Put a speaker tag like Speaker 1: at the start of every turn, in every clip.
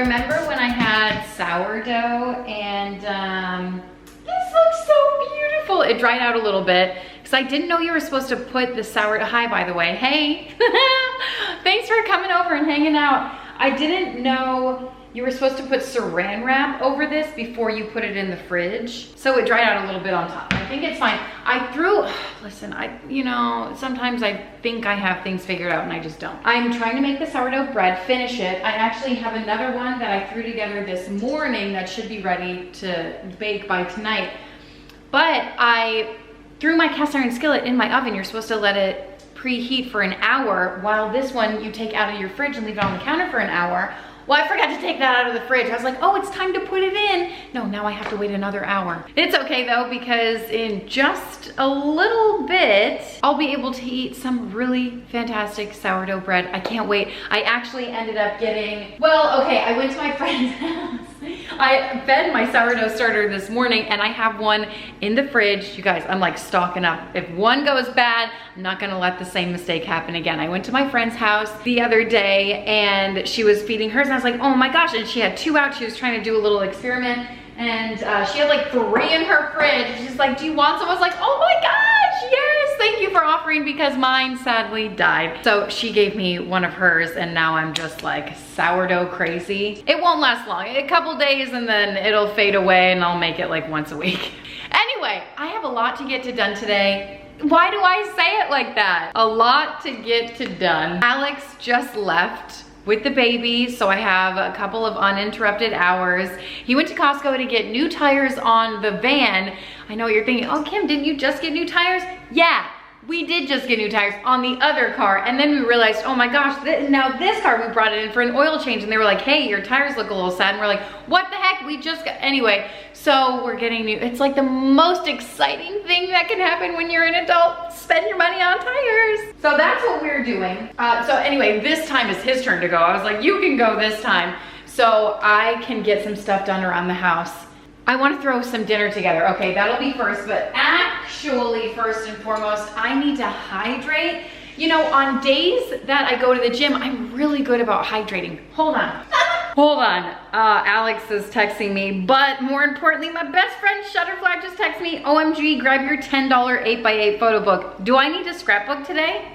Speaker 1: remember when I had sourdough and this looks so beautiful. It dried out a little bit because I didn't know you were supposed to put the sourdough. Hi, by the way. Hey, thanks for coming over and hanging out. I didn't know you were supposed to put saran wrap over this before you put it in the fridge. So it dried out a little bit on top. I think it's fine. Listen, you know, sometimes I think I have things figured out and I just don't. I'm trying to make the sourdough bread, finish it. I actually have another one that I threw together this morning that should be ready to bake by tonight. But I threw my cast iron skillet in my oven. You're supposed to let it preheat for an hour, while this one you take out of your fridge and leave it on the counter for an hour. Well, I forgot to take that out of the fridge. I was like, oh, it's time to put it in. No, now I have to wait another hour. It's okay though, because in just a little bit, I'll be able to eat some really fantastic sourdough bread. I can't wait. I actually ended up getting, well, okay, I went to my friend's house. I fed my sourdough starter this morning and I have one in the fridge. You guys, I'm like stocking up. If one goes bad, I'm not gonna let the same mistake happen again. I went to my friend's house the other day and she was feeding hers and I was like, oh my gosh, and she had 2 out. She was trying to do a little experiment and she had like 3 in her fridge. She's like, do you want some? I was like, oh my gosh, yes, thank you for offering, because mine sadly died. So she gave me one of hers and now I'm just like sourdough crazy. It won't last long, a couple days and then it'll fade away and I'll make it like once a week. Anyway, I have a lot to get done today. Why do I say it like that? A lot to get done. Alex just left with the baby, so I have a couple of uninterrupted hours. He went to Costco to get new tires on the van. I know what you're thinking, oh Kim, didn't you just get new tires? Yeah, we did just get new tires on the other car, and then we realized, oh my gosh, now this car, we brought it in for an oil change and they were like, hey, your tires look a little sad, and we're like, what the heck, we just got, anyway, so we're getting new. It's like the most exciting thing that can happen when you're an adult. Spend your money on tires. So that's what we're doing. So anyway, this time is his turn to go. I was like, you can go this time, so I can get some stuff done around the house. I want to throw some dinner together. Okay, that'll be first, but actually first and foremost, I need to hydrate. You know, on days that I go to the gym, I'm really good about hydrating. Hold on. Hold on, Alex is texting me, but more importantly, my best friend Shutterfly just texted me, OMG, grab your $10 8x8 photo book. Do I need a scrapbook today?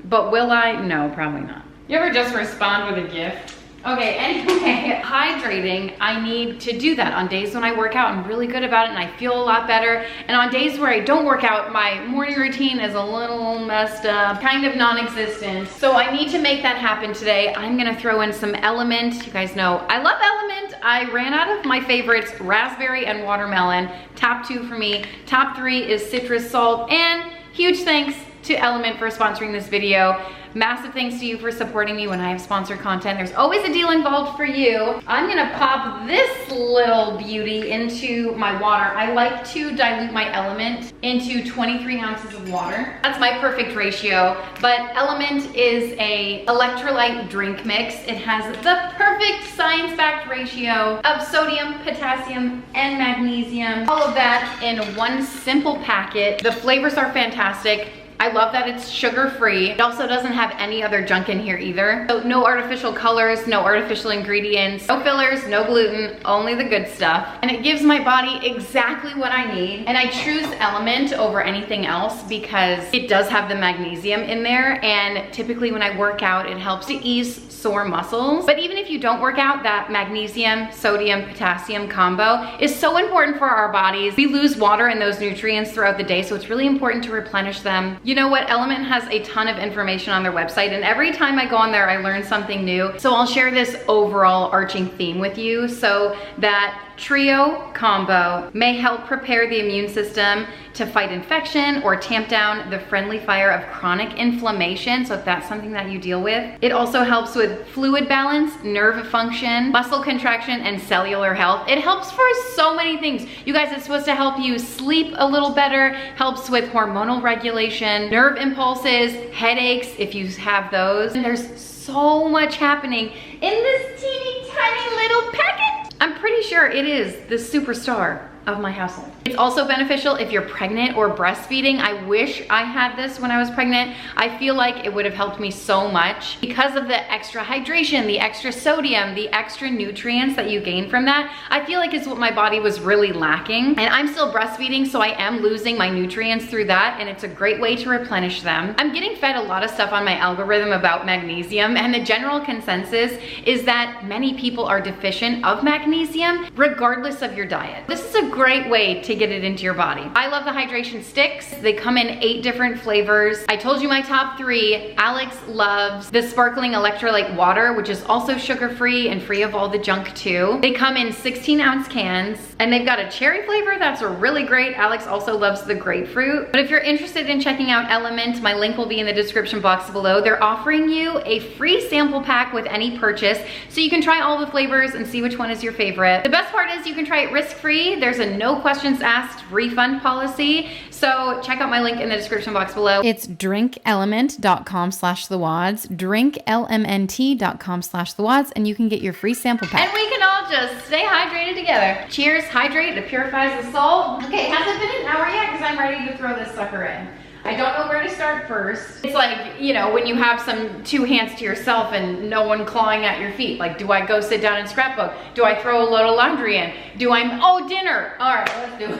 Speaker 1: But will I? No, probably not. You ever just respond with a gift? Okay, anyway, hydrating, I need to do that. On days when I work out, I'm really good about it and I feel a lot better. And on days where I don't work out, my morning routine is a little messed up, kind of non-existent. So I need to make that happen today. I'm gonna throw in some Element. You guys know I love Element. I ran out of my favorites, raspberry and watermelon. Top 2 for me. Top 3 is citrus salt. And huge thanks to Element for sponsoring this video. Massive thanks to you for supporting me when I have sponsored content. There's always a deal involved for you. I'm gonna pop this little beauty into my water. I like to dilute my Element into 23 ounces of water. That's my perfect ratio, but Element is a electrolyte drink mix. It has the perfect science-backed ratio of sodium, potassium, and magnesium. All of that in one simple packet. The flavors are fantastic. I love that it's sugar-free. It also doesn't have any other junk in here either. So no artificial colors, no artificial ingredients, no fillers, no gluten, only the good stuff. And it gives my body exactly what I need. And I choose Element over anything else because it does have the magnesium in there. And typically when I work out, it helps to ease sore muscles. But even if you don't work out, that magnesium, sodium, potassium combo is so important for our bodies. We lose water and those nutrients throughout the day, so it's really important to replenish them. You know what? Element has a ton of information on their website, and every time I go on there, I learn something new. So I'll share this overall arching theme with you so that trio combo may help prepare the immune system to fight infection or tamp down the friendly fire of chronic inflammation. So if that's something that you deal with, it also helps with fluid balance, nerve function, muscle contraction, and cellular health. It helps for so many things. You guys, it's supposed to help you sleep a little better, helps with hormonal regulation, nerve impulses, headaches if you have those. And there's so much happening in this teeny tiny little packet. I'm pretty sure it is the superstar of my household. It's also beneficial if you're pregnant or breastfeeding. I wish I had this when I was pregnant. I feel like it would have helped me so much because of the extra hydration, the extra sodium, the extra nutrients that you gain from that. I feel like it's what my body was really lacking. And I'm still breastfeeding, so I am losing my nutrients through that, and it's a great way to replenish them. I'm getting fed a lot of stuff on my algorithm about magnesium, and the general consensus is that many people are deficient of magnesium regardless of your diet. This is a great way to get it into your body. I love the hydration sticks. They come in 8 different flavors. I told you my top 3. Alex loves the sparkling electrolyte water, which is also sugar-free and free of all the junk too. They come in 16-ounce cans, and they've got a cherry flavor that's really great. Alex also loves the grapefruit. But if you're interested in checking out Element, my link will be in the description box below. They're offering you a free sample pack with any purchase, so you can try all the flavors and see which one is your favorite. The best part is you can try it risk-free. There's a no questions asked refund policy. So check out my link in the description box below. It's drinkelement.com/thewads, drinklmnt.com/thewads, and you can get your free sample pack. And we can all just stay hydrated together. Cheers, hydrate, it purifies the soul. Okay, has it been an hour yet? Because I'm ready to throw this sucker in. I don't know where to start first. It's like, you know, when you have 2 hands to yourself and no one clawing at your feet. Like, do I go sit down and scrapbook? Do I throw a load of laundry in? Oh, dinner. All right, let's do it.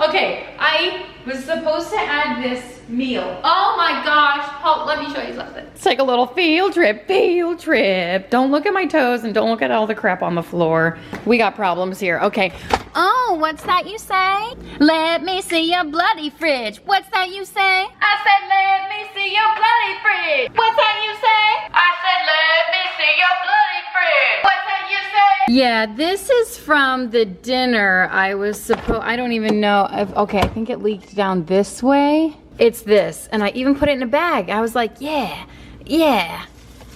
Speaker 1: Okay, I was supposed to add this meal. Oh my gosh, Paul, let me show you something. It's like a little field trip. Don't look at my toes and don't look at all the crap on the floor. We got problems here, okay. Oh, what's that you say? Let me see your bloody fridge. What's that you say? I said, let me see your bloody fridge. What's that you say? I said, let me see your bloody fridge. What's that you say? Yeah, this is from the dinner. I don't even know if, okay, I think it leaked down this way. It's this, and I even put it in a bag. I was like, yeah.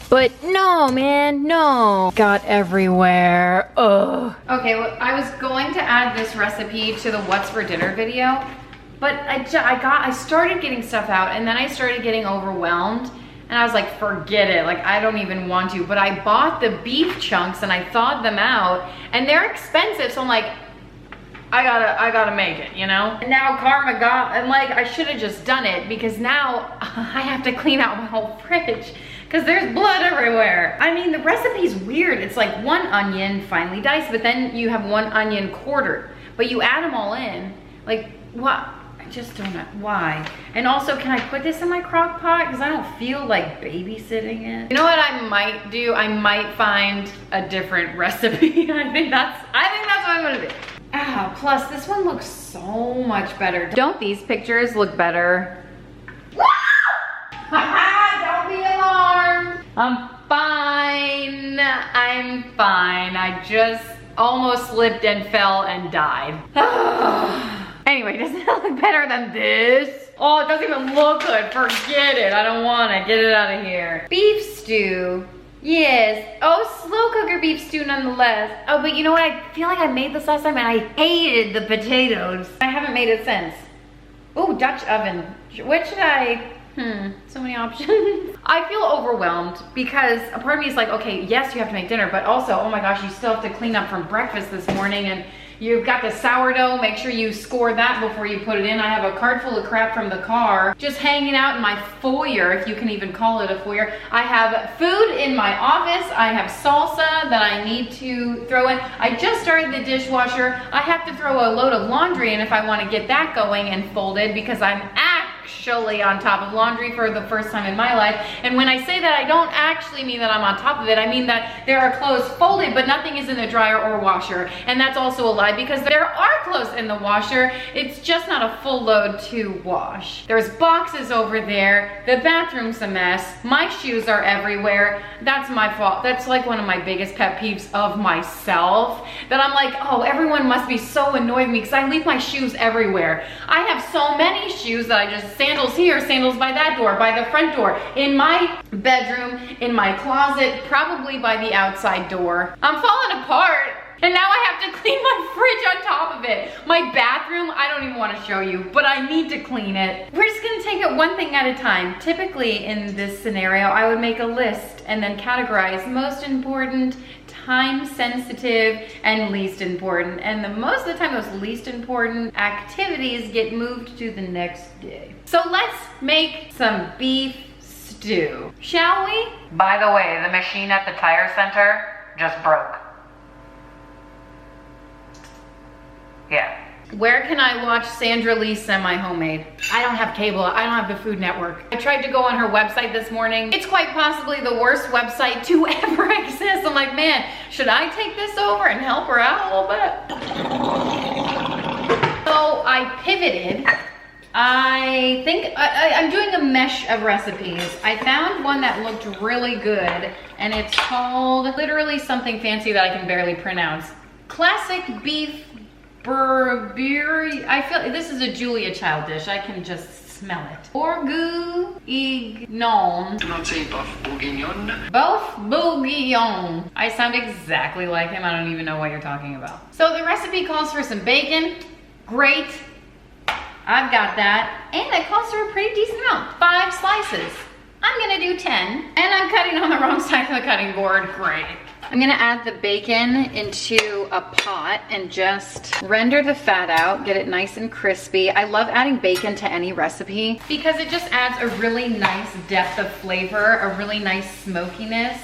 Speaker 1: But no, man, no. Got everywhere, ugh. Okay, well, I was going to add this recipe to the what's for dinner video, but I started getting stuff out, and then I started getting overwhelmed, and I was like, forget it, like, I don't even want to. But I bought the beef chunks, and I thawed them out, and they're expensive, so I'm like, I gotta make it, you know? And now karma I'm like, I should have just done it, because now I have to clean out my whole fridge because there's blood everywhere. I mean, the recipe's weird. It's like 1 onion finely diced, but then you have 1 onion quartered, but you add them all in. Like, what? I just don't know why. And also, can I put this in my crock pot? Because I don't feel like babysitting it. You know what I might do? I might find a different recipe. I think that's what I'm gonna do. Ah, plus this one looks so much better. Don't these pictures look better? Don't be alarmed. I'm fine. I just almost slipped and fell and died. Anyway, doesn't it look better than this? Oh, it doesn't even look good. Forget it. I don't want it. Get it out of here. Beef stew. Yes. Oh, slow cooker beef stew nonetheless. Oh, but you know what? I feel like I made this last time and I hated the potatoes. I haven't made it since. Oh, Dutch oven. What should I? So many options. I feel overwhelmed because a part of me is like, okay, yes, you have to make dinner, but also, oh my gosh, you still have to clean up from breakfast this morning, and you've got the sourdough. Make sure you score that before you put it in. I have a cart full of crap from the car just hanging out in my foyer, if you can even call it a foyer. I have food in my office. I have salsa that I need to throw in. I just started the dishwasher. I have to throw a load of laundry in if I want to get that going and folded, because I'm actually on top of laundry for the first time in my life. And when I say that, I don't actually mean that I'm on top of it. I mean that there are clothes folded, but nothing is in the dryer or washer. And that's also a lie, because there are clothes in the washer. It's just not a full load to wash. There's boxes over there. The bathroom's a mess. My shoes are everywhere. That's my fault. That's like one of my biggest pet peeves of myself, that I'm like, oh, everyone must be so annoyed with me because I leave my shoes everywhere. I have so many shoes that I just, sandals here, sandals by that door, by the front door, in my bedroom, in my closet, probably by the outside door. I'm falling apart. And now I have to clean my fridge on top of it. My bathroom, I don't even want to show you, but I need to clean it. We're just gonna take it one thing at a time. Typically in this scenario, I would make a list and then categorize most important, time sensitive and least important. And most of the time, those least important activities get moved to the next day. So let's make some beef stew, shall we? By the way, the machine at the tire center just broke. Yeah. Where can I watch Sandra Lee Semi-Homemade? I don't have cable, I don't have the Food Network. I tried to go on her website this morning. It's quite possibly the worst website to ever exist. I'm like, man, should I take this over and help her out a little bit? So I pivoted. I think I'm doing a mesh of recipes. I found one that looked really good, and it's called literally something fancy that I can barely pronounce. Classic beef I feel this is a Julia Child dish. I can just smell it. Bourguignon.
Speaker 2: Do not say boeuf bourguignon.
Speaker 1: Boeuf bourguignon. I sound exactly like him. I don't even know what you're talking about. So the recipe calls for some bacon. Great. I've got that. And it calls for a pretty decent amount. 5 slices. I'm gonna do 10. And I'm cutting on the wrong side of the cutting board. Great. I'm gonna add the bacon into a pot and just render the fat out, get it nice and crispy. I love adding bacon to any recipe because it just adds a really nice depth of flavor, a really nice smokiness.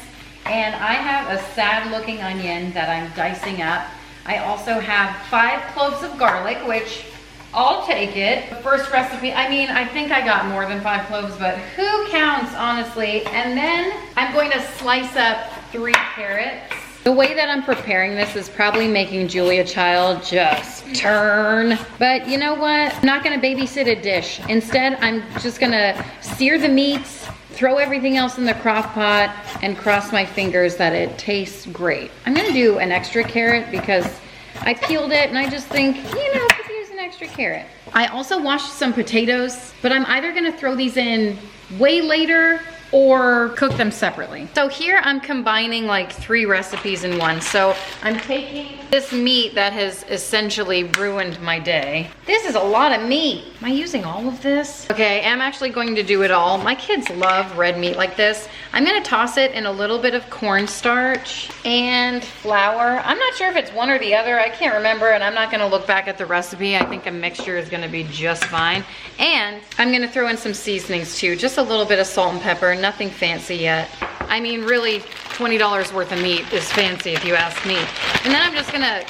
Speaker 1: And I have a sad looking onion that I'm dicing up. I also have 5 cloves of garlic, which I'll take it. The first recipe, I mean, I think I got more than 5 cloves, but who counts, honestly? And then I'm going to slice up 3 carrots. The way that I'm preparing this is probably making Julia Child just turn. But you know what? I'm not gonna babysit a dish. Instead, I'm just gonna sear the meats, throw everything else in the crock pot, and cross my fingers that it tastes great. I'm gonna do an extra carrot because I peeled it and I just think, you know, could use an extra carrot. I also washed some potatoes, but I'm either gonna throw these in way later or cook them separately. So here I'm combining like 3 recipes in one. So I'm taking this meat that has essentially ruined my day. This is a lot of meat. Am I using all of this? Okay, I'm actually going to do it all. My kids love red meat like this. I'm gonna toss it in a little bit of cornstarch and flour. I'm not sure if it's one or the other. I can't remember, and I'm not gonna look back at the recipe. I think a mixture is gonna be just fine. And I'm gonna throw in some seasonings too. Just a little bit of salt and pepper, nothing fancy yet. I mean, really, $20 worth of meat is fancy if you ask me. And then I'm just gonna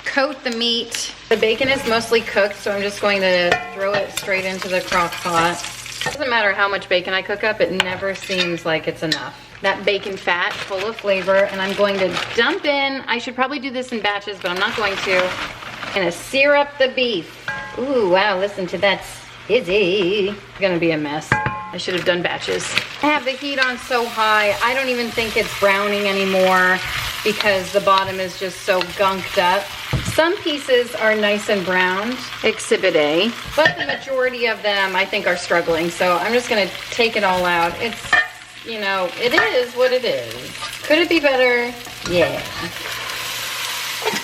Speaker 1: coat the meat. The bacon is mostly cooked, so I'm just going to throw it straight into the crock pot. Doesn't matter how much bacon I cook up, it never seems like it's enough. That bacon fat, full of flavor, and I'm going to dump in, I should probably do this in batches, but I'm not going to. I'm gonna sear up the beef. Ooh, wow, listen to that sizzy. It's gonna be a mess. I should have done batches. I have the heat on so high, I don't even think it's browning anymore because the bottom is just so gunked up. Some pieces are nice and browned, Exhibit A, but the majority of them I think are struggling. So I'm just gonna take it all out. It's, you know, it is what it is. Could it be better? Yeah.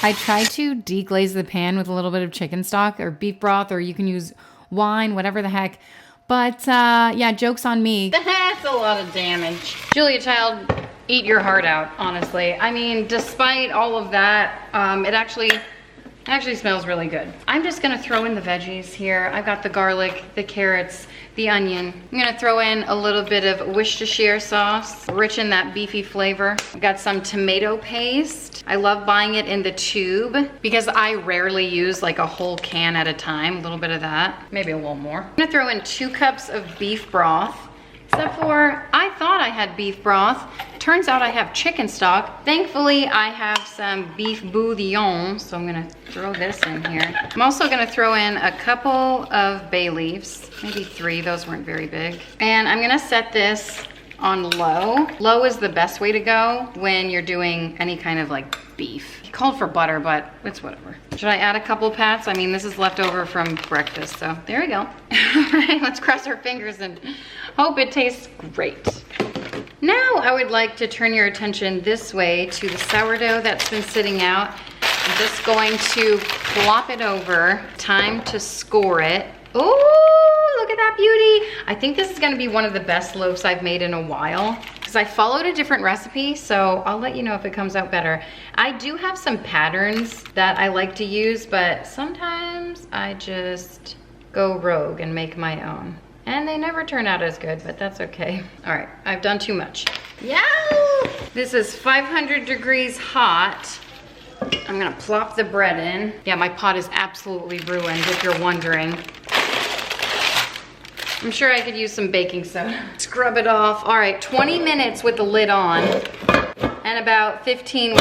Speaker 3: I tried to deglaze the pan with a little bit of chicken stock or beef broth, or you can use wine, whatever the heck. But yeah, joke's on me.
Speaker 1: That's a lot of damage. Julia Child, eat your heart out, honestly. I mean, despite all of that, it actually smells really good. I'm just gonna throw in the veggies here. I've got the garlic, the carrots, the onion. I'm gonna throw in a little bit of Worcestershire sauce, rich in that beefy flavor. I've got some tomato paste. I love buying it in the tube because I rarely use like a whole can at a time. A little bit of that, maybe a little more. I'm gonna throw in 2 cups of beef broth. Except for, I thought I had beef broth. Turns out I have chicken stock. Thankfully, I have some beef bouillon, so I'm gonna throw this in here. I'm also gonna throw in a couple of bay leaves, maybe 3, those weren't very big. And I'm gonna set this on low. Low is the best way to go when you're doing any kind of like beef. He called for butter, but it's whatever. Should I add a couple pats? I mean, this is left over from breakfast, so there we go. All right, let's cross our fingers and hope it tastes great. Now I would like to turn your attention this way to the sourdough that's been sitting out. I'm just going to plop it over. Time to score it. Oh, look at that beauty. I think this is gonna be one of the best loaves I've made in a while because I followed a different recipe, so I'll let you know if it comes out better. I do have some patterns that I like to use, but sometimes I just go rogue and make my own. And they never turn out as good, but that's okay. All right, I've done too much. Yeah! This is 500 degrees hot. I'm gonna plop the bread in. Yeah, my pot is absolutely ruined, if you're wondering. I'm sure I could use some baking soda. Scrub it off. All right, 20 minutes with the lid on and about 15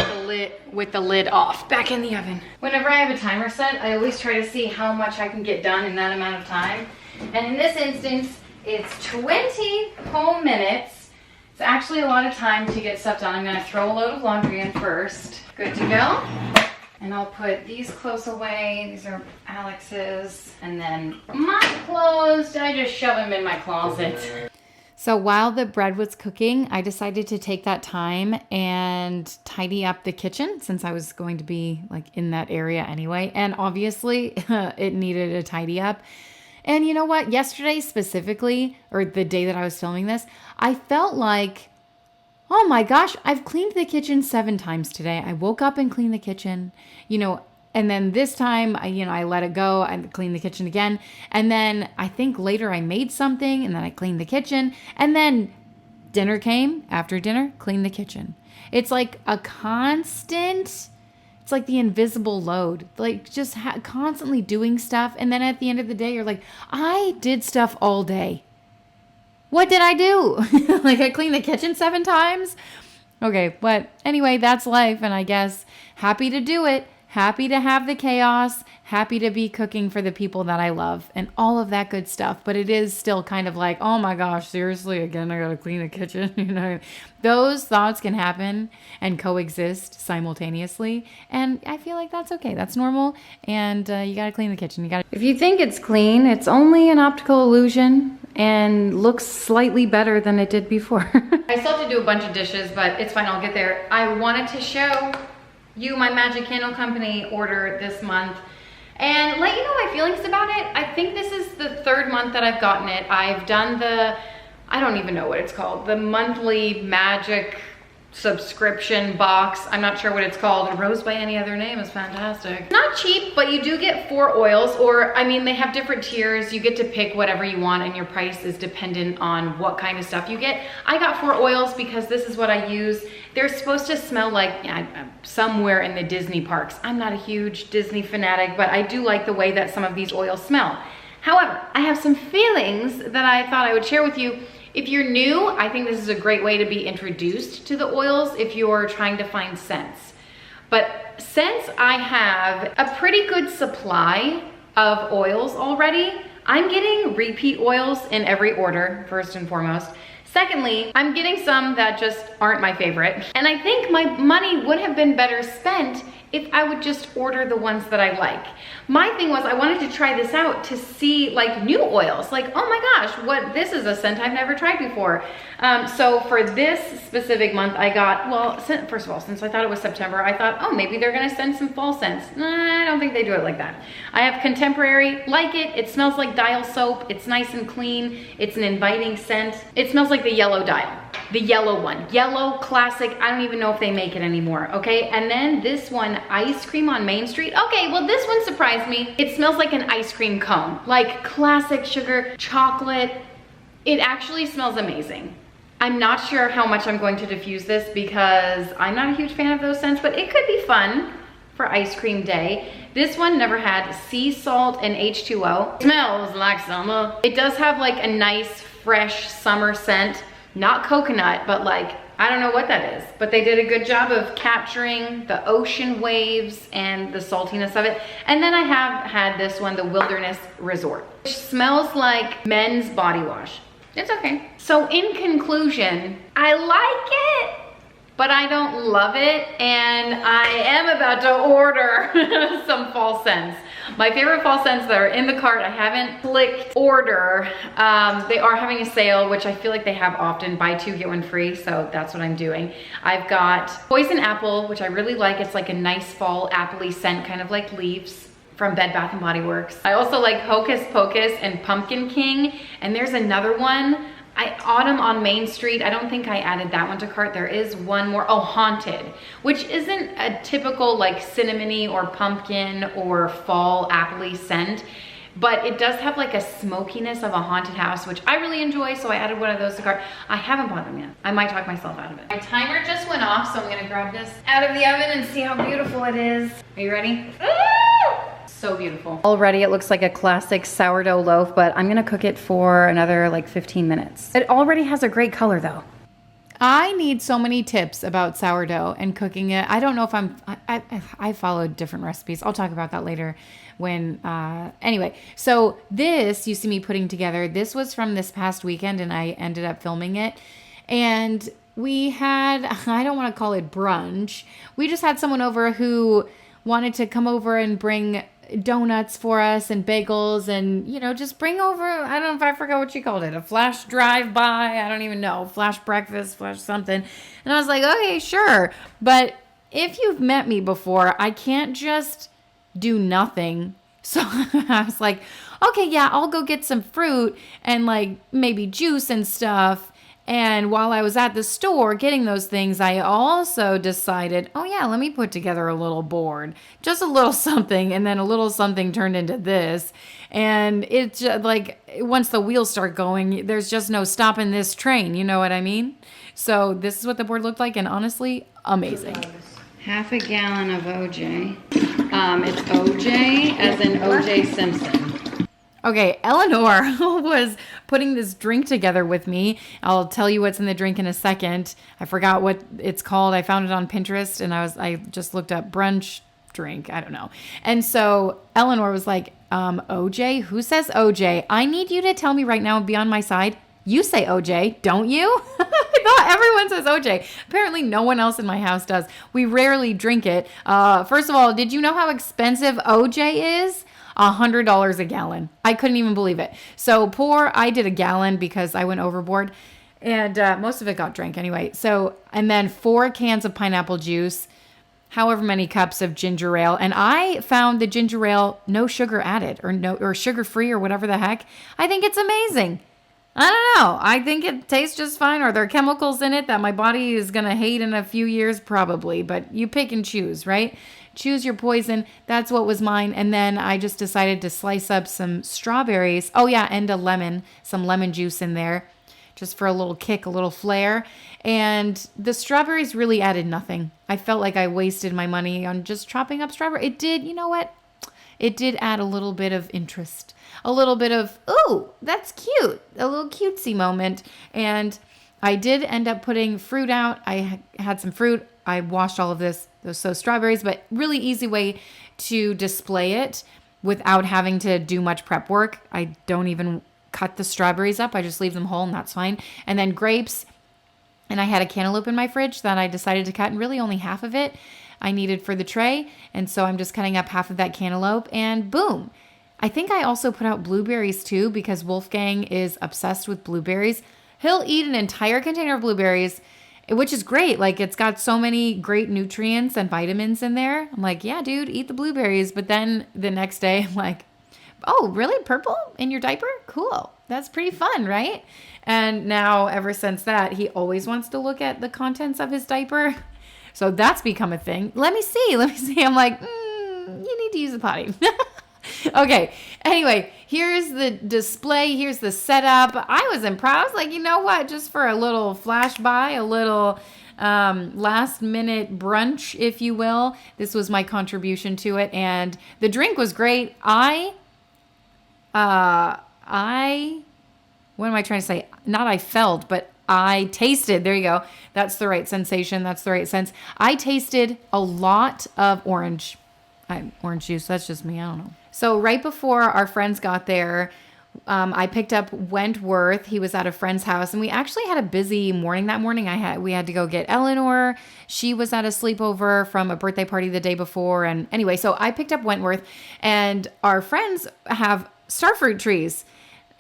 Speaker 1: with the lid off. Back in the oven. Whenever I have a timer set, I always try to see how much I can get done in that amount of time. And in this instance, it's 20 whole minutes. It's actually a lot of time to get stuff done. I'm gonna throw a load of laundry in first. Good to go. And I'll put these clothes away. These are Alex's. And then my clothes, I just shove them in my closet.
Speaker 3: So while the bread was cooking, I decided to take that time and tidy up the kitchen since I was going to be like in that area anyway. And obviously it needed a tidy up. And you know what? Yesterday specifically, or the day that I was filming this, I felt like, oh my gosh, I've cleaned the kitchen 7 times today. I woke up and cleaned the kitchen, and then this time, I let it go and cleaned the kitchen again. And then I think later I made something and then I cleaned the kitchen. And then dinner came. After dinner, cleaned the kitchen. It's like a constant, it's like the invisible load, like just constantly doing stuff. And then at the end of the day, you're like, I did stuff all day. What did I do? Like I cleaned the kitchen 7 times? Okay, but anyway, that's life. And I guess happy to do it. Happy to have the chaos. Happy to be cooking for the people that I love and all of that good stuff. But it is still kind of like, oh my gosh, seriously, again, I gotta clean the kitchen. Those thoughts can happen and coexist simultaneously. And I feel like that's okay. That's normal. And you gotta clean the kitchen. If you think it's clean, it's only an optical illusion and looks slightly better than it did before. I still have to do a bunch of dishes, but it's fine, I'll get there. I wanted to show you my Magic Candle Company order this month and let you know my feelings about it. I think this is the 3rd month that I've gotten it. I've done I don't even know what it's called, the monthly magic subscription box. I'm not sure what it's called. It rose by any other name is fantastic. Not cheap, but you do get 4 oils, or I mean, they have different tiers. You get to pick whatever you want and your price is dependent on what kind of stuff you get. I got 4 oils because this is what I use. They're supposed to smell like somewhere in the Disney parks. I'm not a huge Disney fanatic, but I do like the way that some of these oils smell. However, I have some feelings that I thought I would share with you. If you're new, I think this is a great way to be introduced to the oils if you're trying to find scents. But since I have a pretty good supply of oils already, I'm getting repeat oils in every order, first and foremost. Secondly, I'm getting some that just aren't my favorite. And I think my money would have been better spent if I would just order the ones that I like. My thing was I wanted to try this out to see like new oils, like, oh my gosh, this is a scent I've never tried before. So for this specific month, I got, well, first of all, since I thought it was September, I thought, oh, maybe they're gonna send some fall scents. Nah, I don't think they do it like that. I have Contemporary, like it. It smells like Dial soap. It's nice and clean. It's an inviting scent. It smells like the yellow Dial. The yellow one, yellow classic. I don't even know if they make it anymore, okay? And then this one, Ice Cream on Main Street. Okay, well this one surprised me. It smells like an ice cream cone, like classic sugar, chocolate. It actually smells amazing. I'm not sure how much I'm going to diffuse this because I'm not a huge fan of those scents, but it could be fun for ice cream day. This one never had sea salt and H2O. It smells like summer. It does have like a nice, fresh summer scent. Not coconut, but like, I don't know what that is, but they did a good job of capturing the ocean waves and the saltiness of it. And then I have had this one, the Wilderness Resort, which smells like men's body wash. It's okay. So in conclusion, I like it, but I don't love it. And I am about to order some fall scents. My favorite fall scents that are in the cart, I haven't clicked order. They are having a sale, which I feel like they have often, buy 2, get 1 free. So that's what I'm doing. I've got Poison Apple, which I really like. It's like a nice fall appley scent, kind of like leaves.
Speaker 1: from Bed Bath & Body Works. I also like Hocus Pocus and Pumpkin King. And there's another one, Autumn on Main Street. I don't think I added that one to cart. There is one more, oh, Haunted, which isn't a typical like cinnamony or pumpkin or fall appley scent, but it does have like a smokiness of a haunted house, which I really enjoy, so I added one of those to cart. I haven't bought them yet. I might talk myself out of it. My timer just went off, so I'm gonna grab this out of the oven and see how beautiful it is. Are you ready? So beautiful. Already it looks like a classic sourdough loaf, but I'm gonna cook it for another like 15 minutes. It already has a great color though.
Speaker 3: I need so many tips about sourdough and cooking it. I don't know if I followed different recipes. I'll talk about that later when, anyway. So this you see me putting together. This was from this past weekend and I ended up filming it. And we had, I don't want to call it brunch. We just had someone over who wanted to come over and bring donuts for us and bagels and, you know, just bring over, I don't know if I forgot what she called it, a flash drive-by, I don't even know, flash breakfast, flash something. And I was like, okay, sure. But if you've met me before, I can't just do nothing. So I was like, okay, yeah, I'll go get some fruit and like maybe juice and stuff. And while I was at the store getting those things, I also decided, oh yeah, let me put together a little board, just a little something. And then a little something turned into this. And it's just like, once the wheels start going, there's just no stopping this train. You know what I mean? So this is what the board looked like. And honestly, amazing.
Speaker 1: Half a gallon of OJ. It's OJ as in OJ Simpson.
Speaker 3: Okay, Eleanor was putting this drink together with me. I'll tell you what's in the drink in a second. I forgot what it's called. I found it on Pinterest and I just looked up brunch drink. I don't know. And so Eleanor was like, OJ? Who says OJ? I need you to tell me right now and be on my side. You say OJ, don't you? I thought everyone says OJ. Apparently no one else in my house does. We rarely drink it. First of all, did you know how expensive OJ is? $100 a gallon. I couldn't even believe it. So I did a gallon because I went overboard and most of it got drank anyway. So, and then 4 cans of pineapple juice, however many cups of ginger ale. And I found the ginger ale, no sugar added or sugar free or whatever the heck. I think it's amazing. I don't know. I think it tastes just fine. Are there chemicals in it that my body is going to hate in a few years? Probably, but you pick and choose, right? Choose your poison. That's what was mine. And then I just decided to slice up some strawberries. Oh yeah, and some lemon juice in there just for a little kick, a little flair. And the strawberries really added nothing. I felt like I wasted my money on just chopping up strawberry. It did, you know what? It did add a little bit of interest, a little bit of, ooh, that's cute, a little cutesy moment. And I did end up putting fruit out. I had some fruit. I washed all of those strawberries, but really easy way to display it without having to do much prep work. I don't even cut the strawberries up. I just leave them whole and that's fine. And then grapes. And I had a cantaloupe in my fridge that I decided to cut, and really only half of it I needed for the tray. And so I'm just cutting up half of that cantaloupe and boom. I think I also put out blueberries too because Wolfgang is obsessed with blueberries. He'll eat an entire container of blueberries, which is great. Like, it's got so many great nutrients and vitamins in there. I'm like, yeah, dude, eat the blueberries. But then the next day, I'm like, oh, really? Purple in your diaper? Cool. That's pretty fun, right? And now, ever since that, he always wants to look at the contents of his diaper. So that's become a thing. Let me see. I'm like, you need to use the potty. Okay. Anyway, here's the display. Here's the setup. I was impressed. I was like, you know what? Just for a little flash by, a little last minute brunch, if you will. This was my contribution to it. And the drink was great. What am I trying to say? Not I felt, but I tasted. There you go. That's the right sensation. That's the right sense. I tasted a lot of orange juice. That's just me. I don't know. So right before our friends got there, I picked up Wentworth. He was at a friend's house, and we actually had a busy morning that morning. We had to go get Eleanor. She was at a sleepover from a birthday party the day before. And anyway, so I picked up Wentworth, and our friends have starfruit trees.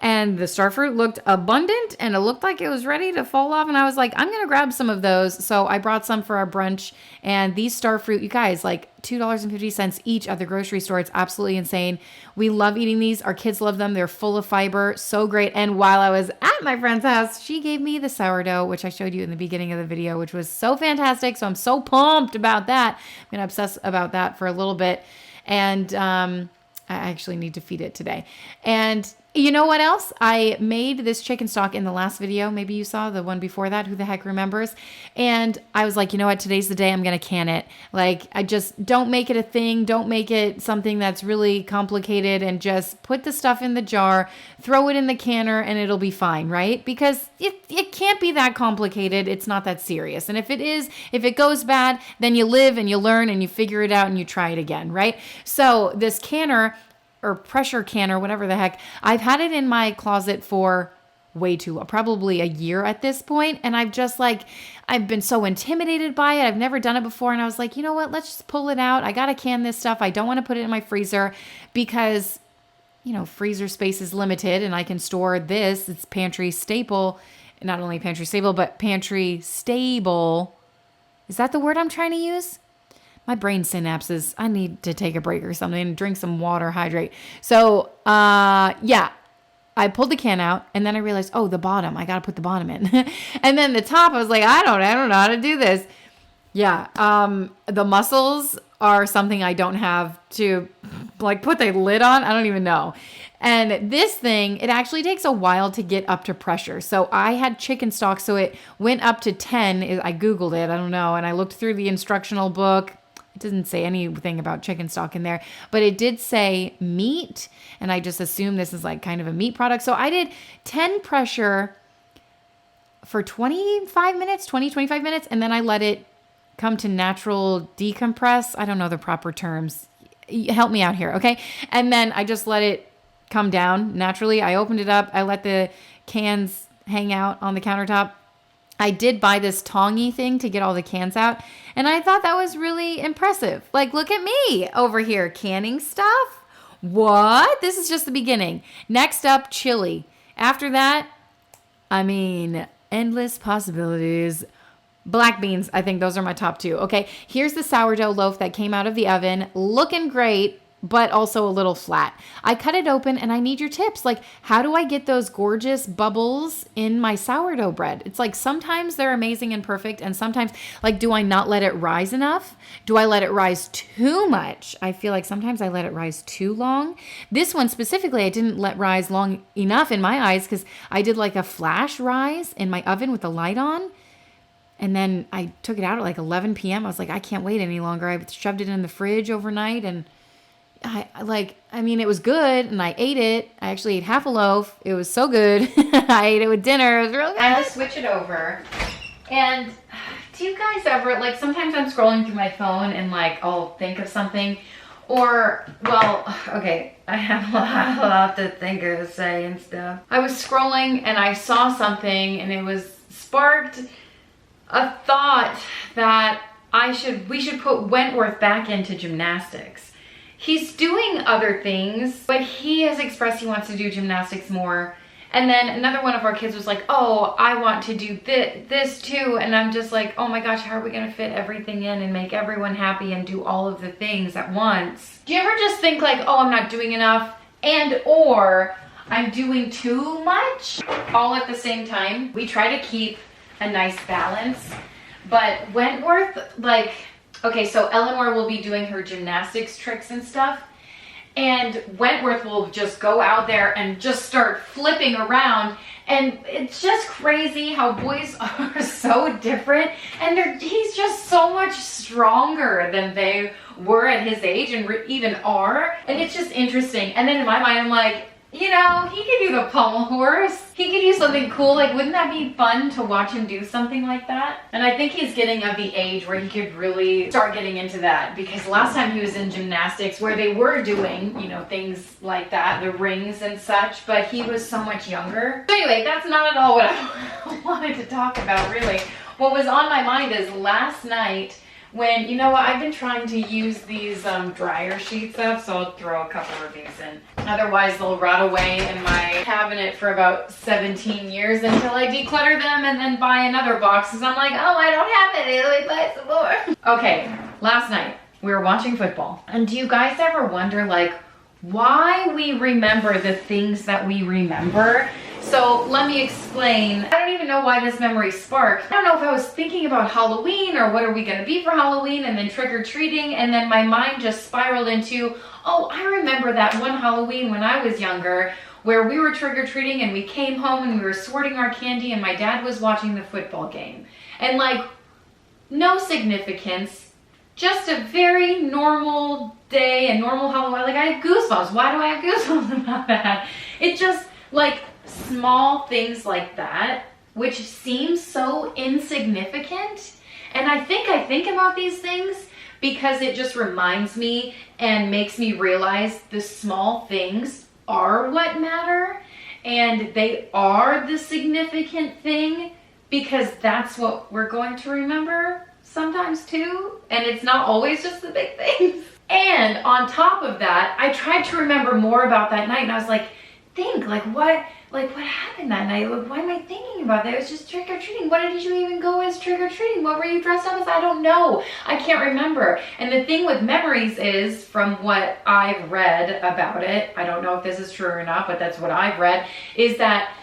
Speaker 3: and the star fruit looked abundant and it looked like it was ready to fall off. And I was like, I'm going to grab some of those. So I brought some for our brunch, and these star fruit, you guys, like $2.50 each at the grocery store. It's absolutely insane. We love eating these. Our kids love them. They're full of fiber. So great. And while I was at my friend's house, she gave me the sourdough, which I showed you in the beginning of the video, which was so fantastic. So I'm so pumped about that. I'm going to obsess about that for a little bit. And I actually need to feed it today. And you know what else? I made this chicken stock in the last video. Maybe you saw the one before that. Who the heck remembers? And I was like, you know what? Today's the day I'm going to can it. Like, I just don't make it a thing. Don't make it something that's really complicated, and just put the stuff in the jar, throw it in the canner, and it'll be fine, right? Because it can't be that complicated. It's not that serious. And if it is, if it goes bad, then you live and you learn and you figure it out and you try it again, right? So this canner, or pressure canner, whatever the heck, I've had it in my closet for probably a year at this point. And I've been so intimidated by it. I've never done it before. And I was like, you know what? Let's just pull it out. I got to can this stuff. I don't want to put it in my freezer because, freezer space is limited, and I can store this. It's pantry staple, not only pantry stable, but pantry stable. Is that the word I'm trying to use? My brain synapses. I need to take a break or something and drink some water, hydrate. So, yeah, I pulled the can out, and then I realized, oh, the bottom, I got to put the bottom in. And then the top, I was like, I don't know how to do this. Yeah. The mussels are something I don't have to put the lid on. I don't even know. And this thing, it actually takes a while to get up to pressure. So I had chicken stock, so it went up to 10. I Googled it. I don't know. And I looked through the instructional book. It doesn't say anything about chicken stock in there, but it did say meat. And I just assumed this is kind of a meat product. So I did 10 pressure for 25 minutes. And then I let it come to natural decompress. I don't know the proper terms. Help me out here. Okay. And then I just let it come down naturally. I opened it up. I let the cans hang out on the countertop. I did buy this tongy thing to get all the cans out, and I thought that was really impressive. Look at me over here canning stuff. What? This is just the beginning. Next up, chili. After that, endless possibilities. Black beans, I think those are my top two. Okay, here's the sourdough loaf that came out of the oven, looking great, but also a little flat. I cut it open, and I need your tips. How do I get those gorgeous bubbles in my sourdough bread? It's sometimes they're amazing and perfect, and sometimes, do I not let it rise enough? Do I let it rise too much? I feel like sometimes I let it rise too long. This one specifically, I didn't let rise long enough in my eyes, because I did a flash rise in my oven with the light on. And then I took it out at 11 p.m. I was like, I can't wait any longer. I shoved it in the fridge overnight, and it was good, and I ate it. I actually ate half a loaf. It was so good. I ate it with dinner. It was real good. I'm going to switch it over. And do you guys ever, sometimes I'm scrolling through my phone and I'll think of something, or, okay, I have a lot to think of, say, and stuff. I was scrolling and I saw something, and it was sparked a thought that we should put Wentworth back into gymnastics. He's doing other things, but he has expressed he wants to do gymnastics more. And then another one of our kids was like, oh, I want to do this too. And I'm just like, oh my gosh, how are we gonna fit everything in and make everyone happy and do all of the things at once? Do you ever just think oh, I'm not doing enough, and or I'm doing too much all at the same time? We try to keep a nice balance, but Wentworth, okay, so Eleanor will be doing her gymnastics tricks and stuff, and Wentworth will just go out there and just start flipping around, and it's just crazy how boys are so different, and he's just so much stronger than they were at his age and even are, and it's just interesting. And then in my mind, I'm like, he could do the pommel horse. He could do something cool. Wouldn't that be fun to watch him do something like that? And I think he's getting of the age where he could really start getting into that, because last time he was in gymnastics where they were doing, things like that, the rings and such, but he was so much younger. So anyway, that's not at all what I wanted to talk about, really. What was on my mind is last night
Speaker 1: when, you know what, I've been trying to use these dryer sheets up, so I'll throw a couple of these in. Otherwise, they'll rot away in my cabinet for about 17 years until I declutter them and then buy another box, because I'm like, oh, I don't have it, let me buy some more. Okay, last night, we were watching football. And do you guys ever wonder, like, why we remember the things that we remember? So let me explain. I don't even know why this memory sparked. I don't know if I was thinking about Halloween or what are we gonna be for Halloween and then trick-or-treating, and then my mind just spiraled into, oh, I remember that one Halloween when I was younger where we were trick-or-treating and we came home and we were sorting our candy and my dad was watching the football game. And like, no significance, just a very normal day, a normal Halloween. Like, I have goosebumps. Why do I have goosebumps about that? It just, like, small things like that, which seems so insignificant. And I think about these things because it just reminds me and makes me realize the small things are what matter, and they are the significant thing, because that's what we're going to remember sometimes too. And it's not always just the big things. And on top of that, I tried to remember more about that night, and I was like, what happened that night? Like, why am I thinking about that? It was just trick-or-treating. What did you even go as trick-or-treating? What were you dressed up as? I don't know. I can't remember. And the thing with memories is, from what I've read about it, I don't know if this is true or not, but that's what I've read, is that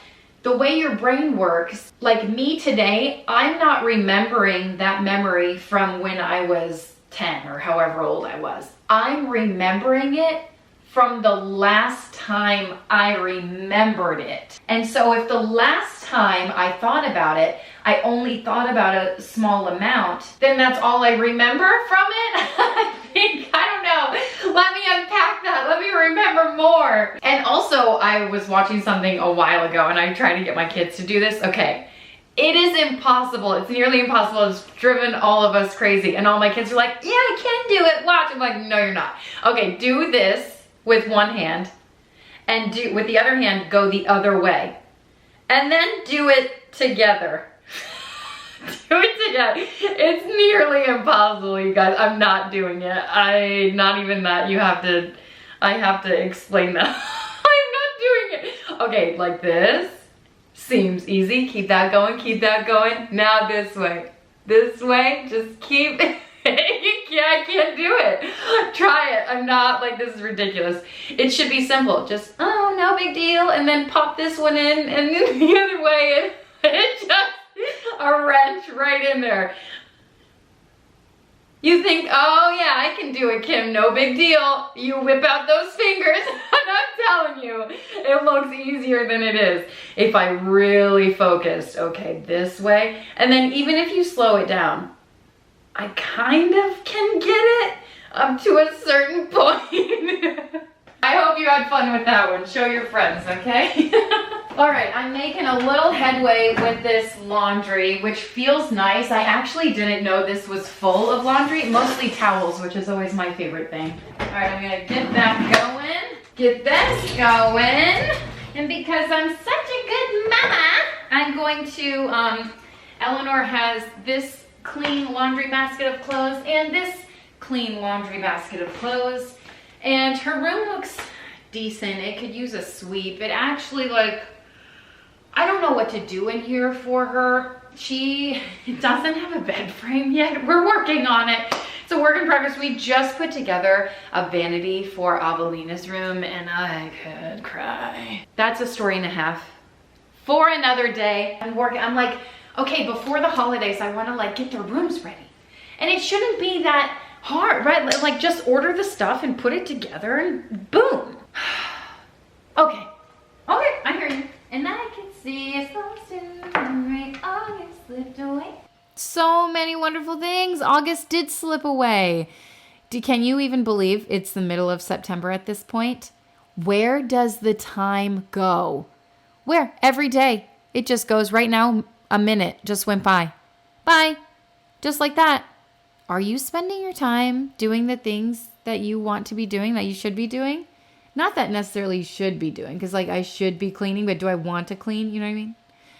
Speaker 1: the way your brain works, like me today, I'm not remembering that memory from when I was 10 or however old I was. I'm remembering it from the last time I remembered it. And so if the last time I thought about it, I only thought about a small amount, then that's all I remember from it. I don't know. Let me unpack that. Let me remember more. And also, I was watching something a while ago, and I tried to get my kids to do this. Okay. It is impossible. It's nearly impossible. It's driven all of us crazy. And all my kids are like, yeah, I can do it. Watch. I'm like, no, you're not. Okay, do this with one hand, and do with the other hand, go the other way. And then do it together. Do it together. It's nearly impossible, you guys. I'm not doing it. Not even that. I have to explain that. I'm not doing it. Okay, like this. Seems easy. Keep that going, keep that going. Now this way. This way, just keep I can't do it. Try it. I'm not, like, this is ridiculous. It should be simple. Just, oh, no big deal. And then pop this one in and then the other way. And it's just a wrench right in there. You think, oh yeah, I can do it, Kim, no big deal. You whip out those fingers, and I'm telling you, it looks easier than it is. If I really focused, okay, this way. And then even if you slow it down, I kind of can get it up to a certain point. I hope you had fun with that one. Show your friends, okay? All right, I'm making a little headway with this laundry, which feels nice. I actually didn't know this was full of laundry, mostly towels, which is always my favorite thing. All right, I'm gonna get that going, get this going. And because I'm such a good mama, I'm going to, Eleanor has this clean laundry basket of clothes and this clean laundry basket of clothes. And her room looks decent. It could use a sweep. It actually, like, I don't know what to do in here for her. She doesn't have a bed frame yet. We're working on it. It's a work in progress. We just put together a vanity for Avelina's room and I could cry. That's a story and a half for another day. I'm like, okay, before the holidays, I want to, like, get their rooms ready. And it shouldn't be that hard, right? Like, just order the stuff and put it together and boom. Okay, I hear you. And I can see it's so soon, right? August slipped away.
Speaker 3: So many wonderful things. August did slip away. Can you even believe it's the middle of September at this point? Where does the time go? Where? Every day. It just goes. Right now, a minute just went by. Bye. Just like that. Are you spending your time doing the things that you want to be doing, that you should be doing? Not that necessarily you should be doing, because, like, I should be cleaning, but do I want to clean? You know what I mean?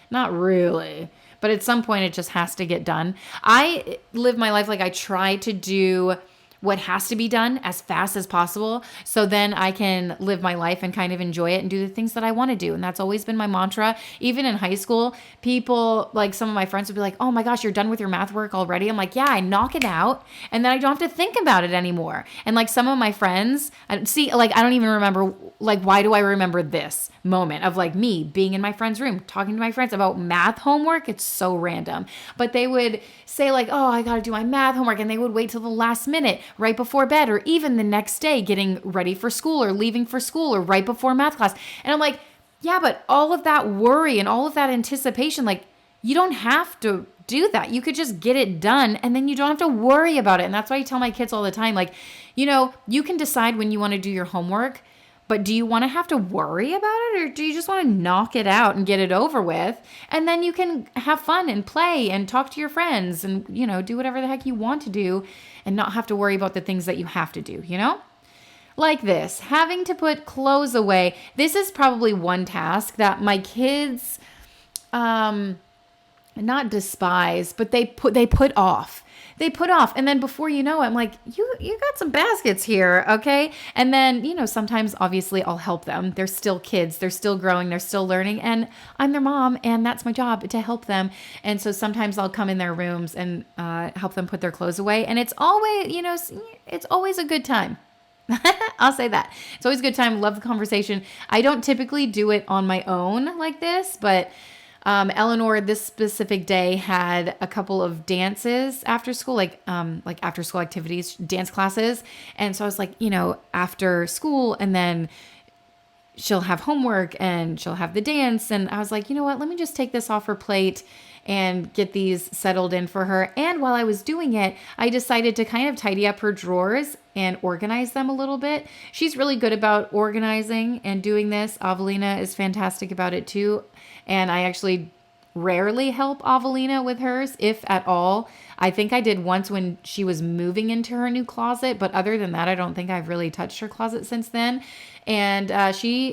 Speaker 3: Not really. But at some point, it just has to get done. I live my life like I try to do what has to be done as fast as possible. So then I can live my life and kind of enjoy it and do the things that I want to do. And that's always been my mantra. Even in high school, people, like some of my friends would be like, oh my gosh, you're done with your math work already? I'm like, yeah, I knock it out and then I don't have to think about it anymore. And like some of my friends, see, like I don't even remember, like why do I remember this moment of like me being in my friend's room, talking to my friends about math homework? It's so random. But they would say like, oh, I got to do my math homework. And they would wait till the last minute right before bed or even the next day getting ready for school or leaving for school or right before math class. And I'm like, yeah, but all of that worry and all of that anticipation, like you don't have to do that. You could just get it done and then you don't have to worry about it. And that's why I tell my kids all the time, like, you know, you can decide when you want to do your homework, but do you want to have to worry about it or do you just want to knock it out and get it over with? And then you can have fun and play and talk to your friends and, you know, do whatever the heck you want to do and not have to worry about the things that you have to do, you know? Like this, having to put clothes away. This is probably one task that my kids, not despise, but they put off. They put off. And then before you know it, I'm like, you got some baskets here. Okay. And then, you know, sometimes obviously I'll help them. They're still kids. They're still growing. They're still learning. And I'm their mom and that's my job to help them. And so sometimes I'll come in their rooms and help them put their clothes away. And it's always, you know, it's always a good time. I'll say that. It's always a good time. Love the conversation. I don't typically do it on my own like this, but Eleanor this specific day had a couple of dances after school, like after school activities, dance classes. And so I was like, you know, after school and then she'll have homework and she'll have the dance. And I was like, you know what, let me just take this off her plate and get these settled in for her. And while I was doing it, I decided to kind of tidy up her drawers and organize them a little bit. She's really good about organizing and doing this. Avelina is fantastic about it too. And I actually rarely help Avelina with hers, if at all. I think I did once when she was moving into her new closet, but other than that, I don't think I've really touched her closet since then. And she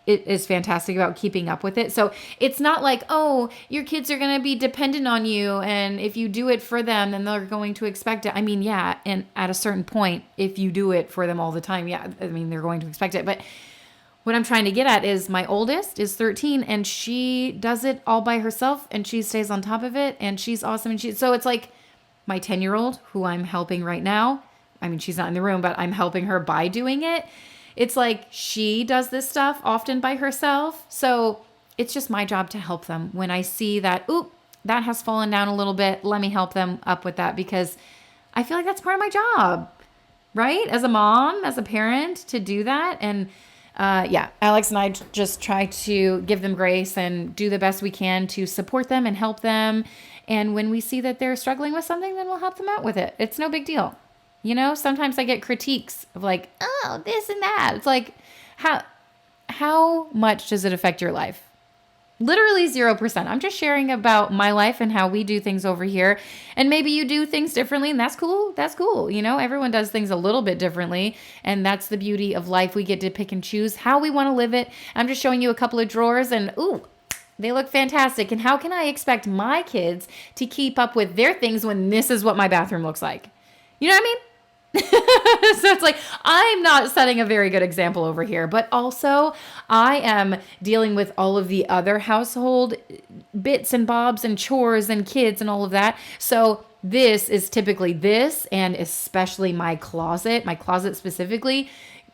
Speaker 3: is fantastic about keeping up with it. So it's not like, oh, your kids are going to be dependent on you. And if you do it for them, then they're going to expect it. I mean, yeah. And at a certain point, if you do it for them all the time, yeah, I mean, they're going to expect it. But what I'm trying to get at is my oldest is 13 and she does it all by herself and she stays on top of it and she's awesome. And so it's like my 10-year-old who I'm helping right now. I mean, she's not in the room, but I'm helping her by doing it. It's like she does this stuff often by herself. So it's just my job to help them when I see that, oop, that has fallen down a little bit. Let me help them up with that because I feel like that's part of my job, right? As a mom, as a parent to do that. And yeah, Alex and I just try to give them grace and do the best we can to support them and help them. And when we see that they're struggling with something, then we'll help them out with it. It's no big deal. You know, sometimes I get critiques of like, oh, this and that. It's like, how much does it affect your life? Literally 0%. I'm just sharing about my life and how we do things over here. And maybe you do things differently and that's cool. That's cool. You know, everyone does things a little bit differently. And that's the beauty of life. We get to pick and choose how we want to live it. I'm just showing you a couple of drawers and ooh, they look fantastic. And how can I expect my kids to keep up with their things when this is what my bathroom looks like? You know what I mean? So it's like, I'm not setting a very good example over here, but also I am dealing with all of the other household bits and bobs and chores and kids and all of that. So this is typically this, and especially my closet specifically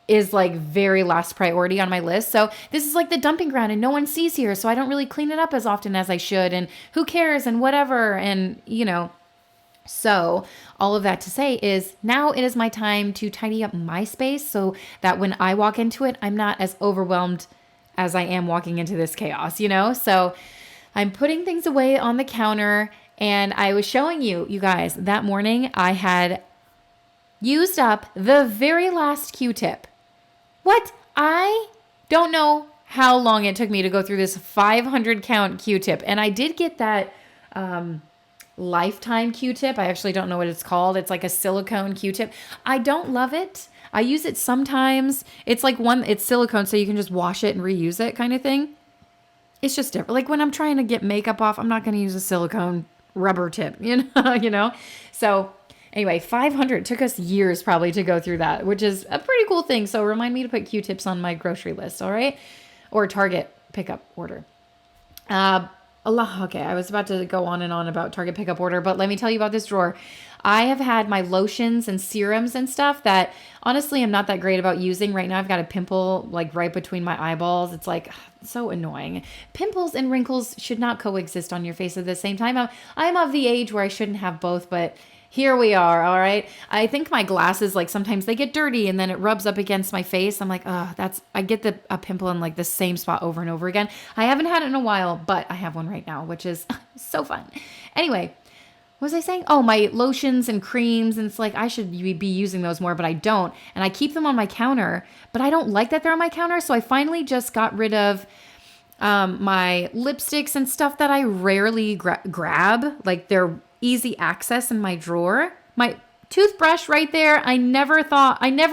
Speaker 3: is like very last priority on my list. So this is like the dumping ground and no one sees here. So I don't really clean it up as often as I should, and who cares and whatever. And you know, so all of that to say is now it is my time to tidy up my space so that when I walk into it, I'm not as overwhelmed as I am walking into this chaos, you know? So I'm putting things away on the counter, and I was showing you guys that morning I had used up the very last Q-tip. What? I don't know how long it took me to go through this 500 count Q-tip. And I did get that, lifetime Q-tip. I actually don't know what it's called. It's like a silicone Q-tip. I don't love it. I use it sometimes. It's like it's silicone, so you can just wash it and reuse it kind of thing. it's just different. Like when I'm trying to get makeup off, I'm not going to use a silicone rubber tip, you know? So anyway, 500 took us years probably to go through that, which is a pretty cool thing. So remind me to put Q-tips on my grocery list. All right. Or Target pickup order. Okay, I was about to go on and on about Target pickup order, but let me tell you about this drawer. I have had my lotions and serums and stuff that honestly I'm not that great about using right now. I've got a pimple like right between my eyeballs. It's like so annoying. Pimples and wrinkles should not coexist on your face at the same time. I'm of the age where I shouldn't have both, but here we are, all right? I think my glasses, like sometimes they get dirty and then it rubs up against my face. I'm like, oh, I get a pimple in like the same spot over and over again. I haven't had it in a while, but I have one right now, which is so fun. Anyway, what was I saying? Oh, my lotions and creams. And it's like, I should be using those more, but I don't. And I keep them on my counter, but I don't like that they're on my counter. So I finally just got rid of my lipsticks and stuff that I rarely grab. Like they're easy access in my drawer. My toothbrush right there. I never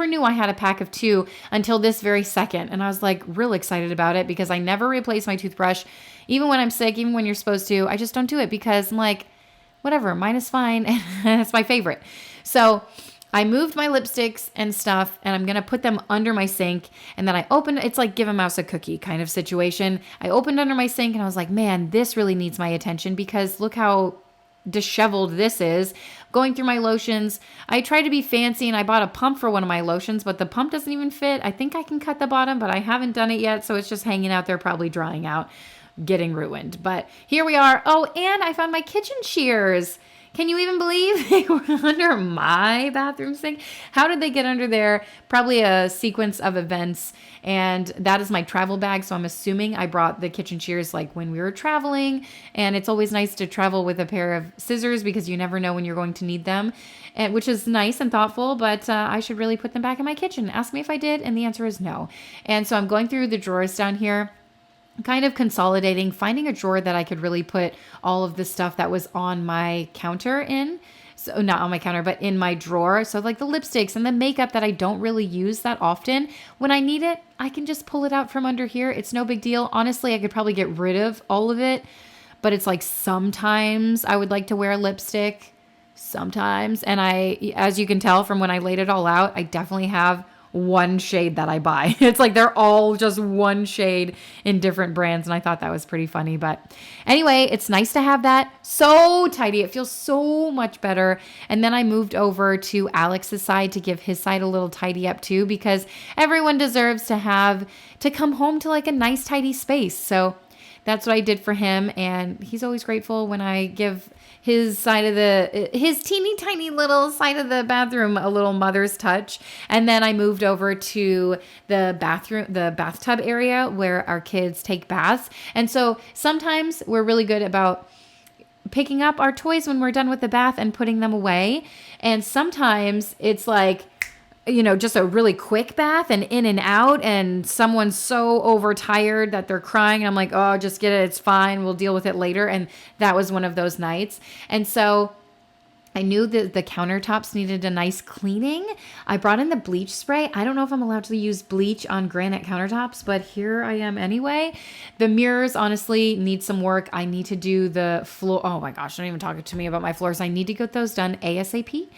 Speaker 3: knew I had a pack of 2 until this very second. And I was like real excited about it because I never replace my toothbrush. Even when I'm sick, even when you're supposed to, I just don't do it because I'm like, whatever, mine is fine. And it's my favorite. So I moved my lipsticks and stuff and I'm going to put them under my sink. And then I opened, it's like give a mouse a cookie kind of situation. I opened under my sink and I was like, man, this really needs my attention because look how disheveled this is. Going through my lotions, I tried to be fancy and I bought a pump for one of my lotions, but the pump doesn't even fit. I think I can cut the bottom, but I haven't done it yet. So it's just hanging out there, probably drying out, getting ruined. But here we are. Oh, and I found my kitchen shears. Can you even believe they were under my bathroom sink? How did they get under there? Probably a sequence of events. And that is my travel bag. So I'm assuming I brought the kitchen shears like when we were traveling. And it's always nice to travel with a pair of scissors because you never know when you're going to need them, which is nice and thoughtful. But I should really put them back in my kitchen. Ask me if I did. And the answer is no. And so I'm going through the drawers down here, kind of consolidating, finding a drawer that I could really put all of the stuff that was on my counter in. So not on my counter, but in my drawer. So like the lipsticks and the makeup that I don't really use that often. When I need it, I can just pull it out from under here. It's no big deal. Honestly, I could probably get rid of all of it, but it's like sometimes I would like to wear lipstick sometimes. And as you can tell from when I laid it all out, I definitely have one shade that I buy. It's like they're all just one shade in different brands. And I thought that was pretty funny. But anyway, it's nice to have that so tidy. It feels so much better. And then I moved over to Alex's side to give his side a little tidy up too, because everyone deserves to come home to like a nice tidy space. So that's what I did for him. And he's always grateful when I give his teeny tiny little side of the bathroom a little mother's touch. And then I moved over to the bathtub area where our kids take baths. And so sometimes we're really good about picking up our toys when we're done with the bath and putting them away. And sometimes it's like, just a really quick bath and in and out, and someone's so overtired that they're crying. And I'm like, oh, just get it. It's fine. We'll deal with it later. And that was one of those nights. And so I knew that the countertops needed a nice cleaning. I brought in the bleach spray. I don't know if I'm allowed to use bleach on granite countertops, but here I am anyway. The mirrors honestly need some work. I need to do the floor. Oh my gosh, don't even talk to me about my floors. I need to get those done ASAP.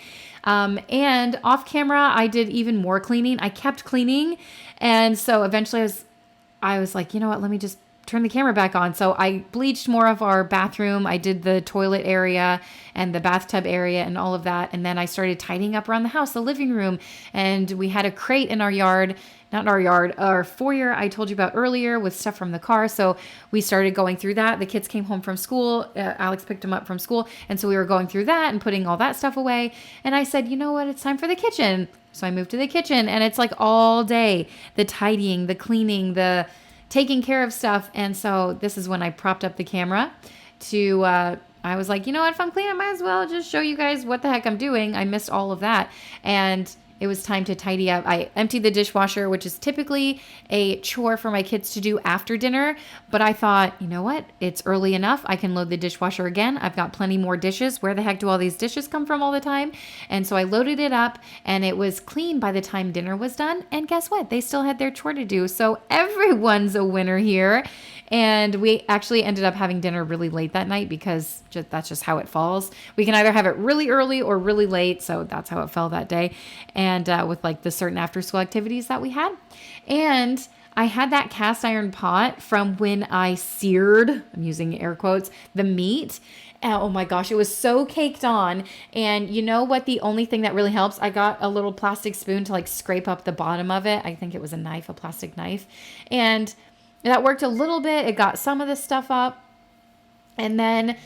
Speaker 3: And off camera, I did even more cleaning. I kept cleaning. And so eventually I was like, you know what, let me just turn the camera back on. So I bleached more of our bathroom. I did the toilet area and the bathtub area and all of that. And then I started tidying up around the house, the living room. And we had a crate in our yard, not in our yard, our foyer I told you about earlier with stuff from the car. So we started going through that. The kids came home from school. Alex picked them up from school. And so we were going through that and putting all that stuff away. And I said, you know what? It's time for the kitchen. So I moved to the kitchen, and it's like all day, the tidying, the cleaning, the taking care of stuff. And so this is when I propped up the camera I was like, you know what, if I'm clean, I might as well just show you guys what the heck I'm doing. I missed all of that. And it was time to tidy up. I emptied the dishwasher, which is typically a chore for my kids to do after dinner. But I thought, you know what? It's early enough. I can load the dishwasher again. I've got plenty more dishes. Where the heck do all these dishes come from all the time? And so I loaded it up, and it was clean by the time dinner was done. And guess what? They still had their chore to do. So everyone's a winner here. And we actually ended up having dinner really late that night because that's just how it falls. We can either have it really early or really late. So that's how it fell that day. And with like the certain after school activities that we had. And I had that cast iron pot from when I seared, I'm using air quotes, the meat. Oh my gosh, it was so caked on. And you know what? The only thing that really helps, I got a little plastic spoon to like scrape up the bottom of it. I think it was a plastic knife. And that worked a little bit. It got some of the stuff up. And then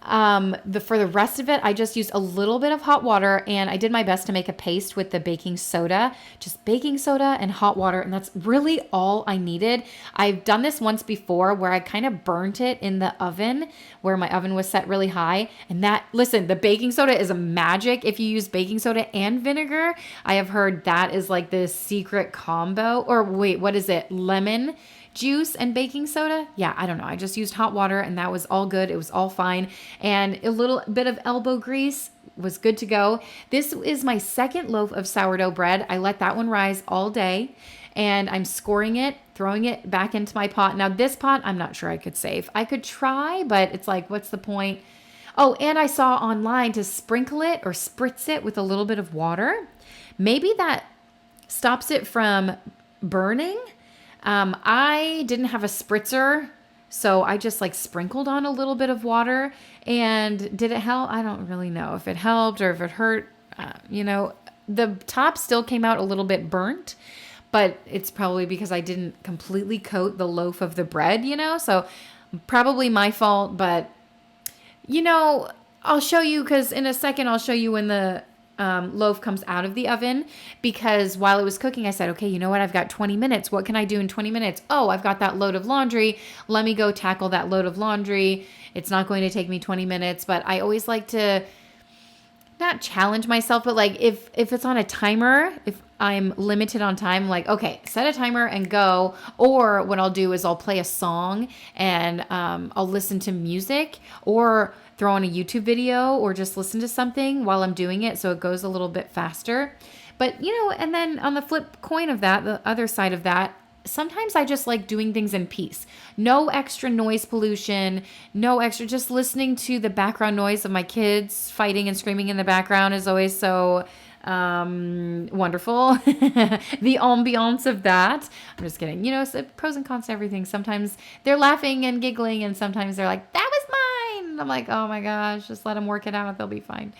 Speaker 3: for the rest of it, I just used a little bit of hot water, and I did my best to make a paste with the baking soda, just baking soda and hot water. And that's really all I needed. I've done this once before where I kind of burnt it in the oven where my oven was set really high. And listen, the baking soda is a magic. If you use baking soda and vinegar, I have heard that is like the secret combo. Or wait, what is it? Lemon juice and baking soda. Yeah, I don't know. I just used hot water and that was all good. It was all fine. And a little bit of elbow grease was good to go. This is my second loaf of sourdough bread. I let that one rise all day and I'm scoring it, throwing it back into my pot. Now this pot, I'm not sure I could save. I could try, but it's like, what's the point? Oh, and I saw online to sprinkle it or spritz it with a little bit of water. Maybe that stops it from burning. I didn't have a spritzer, so I just like sprinkled on a little bit of water. And did it help? I don't really know if it helped or if it hurt. The top still came out a little bit burnt, but it's probably because I didn't completely coat the loaf of the bread, so probably my fault. But, I'll show you, because in a second I'll show you when the loaf comes out of the oven, because while it was cooking, I said, okay, you know what? I've got 20 minutes. What can I do in 20 minutes? Oh, I've got that load of laundry. Let me go tackle that load of laundry. It's not going to take me 20 minutes, but I always like to not challenge myself, but like if it's on a timer, if I'm limited on time, like, okay, set a timer and go. Or what I'll do is I'll play a song and I'll listen to music or throw on a YouTube video or just listen to something while I'm doing it so it goes a little bit faster. But, and then on the flip coin of that, the other side of that, sometimes I just like doing things in peace. No extra noise pollution, just listening to the background noise of my kids fighting and screaming in the background is always so wonderful. The ambiance of that. I'm just kidding. So pros and cons to everything. Sometimes they're laughing and giggling and sometimes they're like, that was mine. I'm like, oh my gosh, just let them work it out. They'll be fine.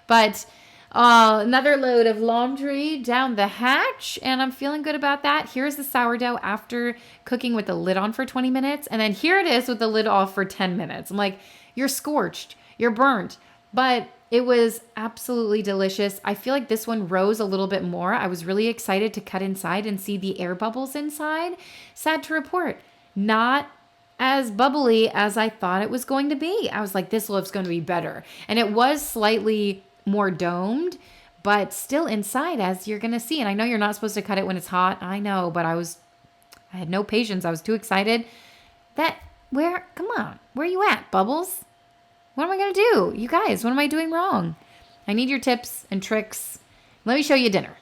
Speaker 3: But another load of laundry down the hatch, and I'm feeling good about that. Here's the sourdough after cooking with the lid on for 20 minutes, and then here it is with the lid off for 10 minutes. I'm like, you're scorched, you're burnt, but it was absolutely delicious. I feel like this one rose a little bit more. I was really excited to cut inside and see the air bubbles inside. Sad to report, not as bubbly as I thought it was going to be. I was like, this loaf's going to be better. And it was slightly more domed, but still inside, as you're going to see. And I know you're not supposed to cut it when it's hot. I know, but I had no patience. I was too excited. Come on, where are you at, Bubbles? What am I going to do? You guys, what am I doing wrong? I need your tips and tricks. Let me show you dinner,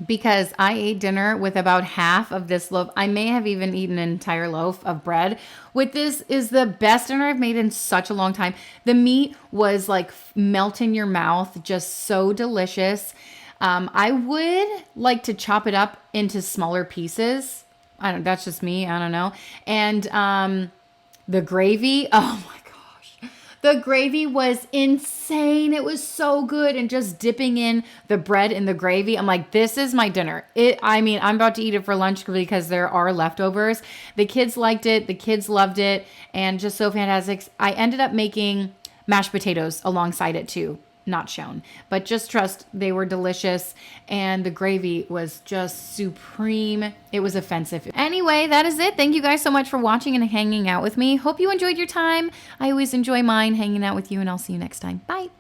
Speaker 3: because I ate dinner with about half of this loaf. I may have even eaten an entire loaf of bread. This is the best dinner I've made in such a long time. The meat was like melt in your mouth, just so delicious. I would like to chop it up into smaller pieces. That's just me. I don't know. And the gravy, oh my gosh. The gravy was insane. It was so good. And just dipping in the bread in the gravy, I'm like, this is my dinner. I'm about to eat it for lunch because there are leftovers. The kids liked it. The kids loved it. And just so fantastic. I ended up making mashed potatoes alongside it too. Not shown, but just trust, they were delicious. And the gravy was just supreme. It was offensive. Anyway, that is it. Thank you guys so much for watching and hanging out with me. Hope you enjoyed your time. I always enjoy mine, hanging out with you, and I'll see you next time. Bye.